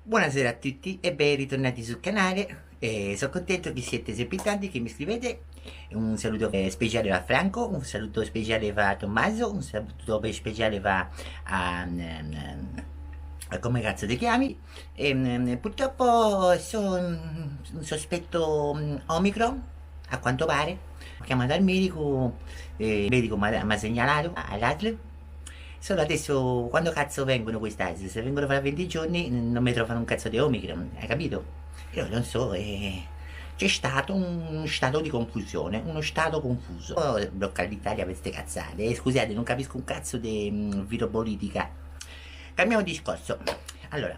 Buonasera a tutti e ben ritornati sul canale. Sono contento che siete sempre tanti, che mi scrivete. Un saluto speciale va a Franco, un saluto speciale va a Tommaso, un saluto speciale va a come cazzo ti chiami. Purtroppo sono un sospetto Omicron, a quanto pare. Ho chiamato al medico, il medico mi ha segnalato all'ASL. Solo adesso, quando cazzo vengono queste ASL? Se vengono fra 20 giorni non mi trovano un cazzo di Omicron, hai capito? Io non so, c'è stato un stato di confusione, uno stato confuso. Bloccare l'Italia per ste cazzate, scusate, non capisco un cazzo di viropolitica. Cambiamo discorso. Allora,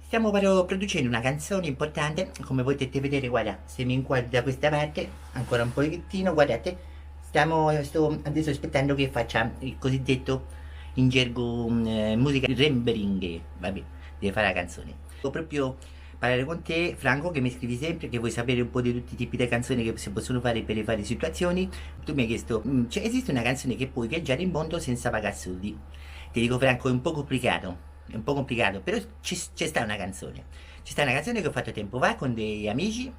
stiamo però producendo una canzone importante, come potete vedere, guarda, se mi inquadro da questa parte, ancora un pochettino, guardate, sto adesso aspettando che faccia il cosiddetto in gergo musica rendering, vabbè, deve fare la canzone. Devo proprio parlare con te, Franco, che mi scrivi sempre, che vuoi sapere un po' di tutti i tipi di canzoni che si possono fare per le varie situazioni. Tu mi hai chiesto, cioè, esiste una canzone che puoi viaggiare in mondo senza pagare soldi? Ti dico Franco, è un po' complicato, però c'è sta una canzone. C'è sta una canzone che ho fatto tempo fa con dei amici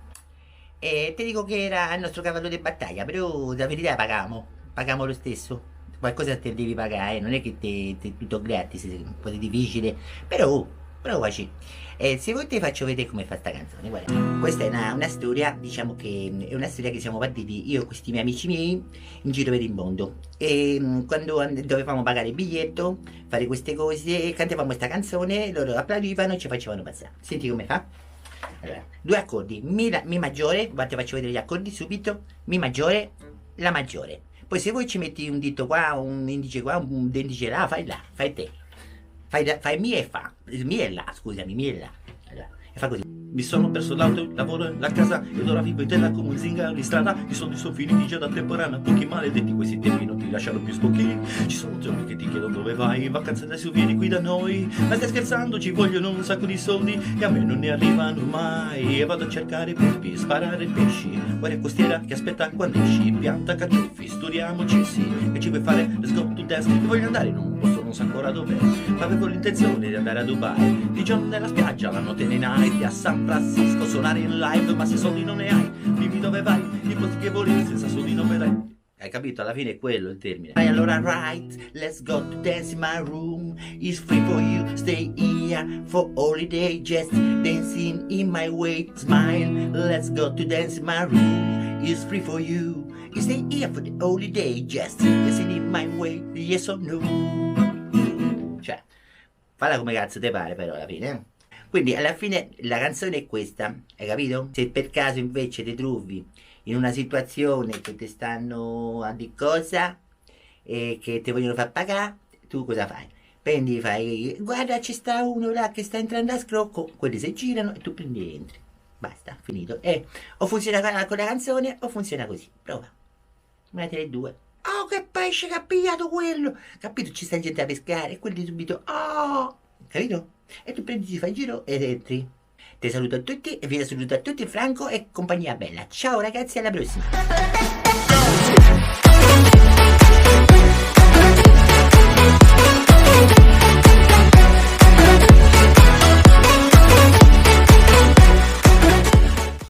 e ti dico che era il nostro cavallo di battaglia, però la verità pagavamo lo stesso. Qualcosa te devi pagare, non è che te tutto gratis, è un po' difficile, però provaci. Se vuoi ti faccio vedere come fa sta canzone, guarda. Questa è una storia, diciamo che è una storia che siamo partiti io e questi miei amici miei in giro per il mondo. E quando dovevamo pagare il biglietto, fare queste cose, cantavamo questa canzone, loro applaudivano e ci facevano passare. Senti come fa? Allora, due accordi, mi maggiore, guarda, ti faccio vedere gli accordi subito, mi maggiore, la maggiore. Poi se vuoi ci metti un dito qua, un indice qua, un indice là, fai te. Fai mi e fa. Mi e là, scusami, mi e là. Allora, e fa così. Mi sono perso l'auto, il lavoro, la casa ed ora vivo in tenda come un zingaro in strada. I soldi sono finiti già da temporana, pochi maledetti questi tempi non ti lasciano più spocchi. Ci sono giorni che ti chiedono dove vai, in vacanza adesso vieni qui da noi. Ma stai scherzando, ci vogliono un sacco di soldi e a me non ne arrivano mai. E vado a cercare polpi, sparare pesci, guardia costiera che aspetta quando esci. Pianta carciofi, studiamoci sì, che ci vuoi fare? Let's go to dance, che voglio andare in un posto non so ancora dov'è, ma avevo l'intenzione di andare a Dubai. Di giorno nella spiaggia, la notte nei night, a San Francisco suonare in live, ma se soldi non ne hai, dimmi dove vai, i posti che volevi senza soldi non vedrai. Hai capito? Alla fine è quello il termine. E allora right, let's go to dance in my room. It's free for you, stay here for holiday. Just dancing in my way, smile. Let's go to dance in my room. It's free for you. You stay here for the holiday, just dancing in my way. Yes or no? Cioè, falla come cazzo te pare però alla fine, eh? Quindi alla fine la canzone è questa, hai capito? Se per caso invece ti trovi in una situazione che ti stanno a di cosa e che ti vogliono far pagare, tu cosa fai? Prendi, fai, guarda ci sta uno là che sta entrando a scrocco, quelli si girano e tu prendi e entri. Basta, finito. O funziona con la canzone o funziona così. Prova. Una delle due. Oh, che pesce che ha pigliato quello! Capito? Ci sta gente a pescare e quelli subito, oh! Capito? E tu prendi, ti fai il giro ed entri. Ti saluto a tutti e vi saluto a tutti Franco e compagnia bella. Ciao ragazzi, alla prossima!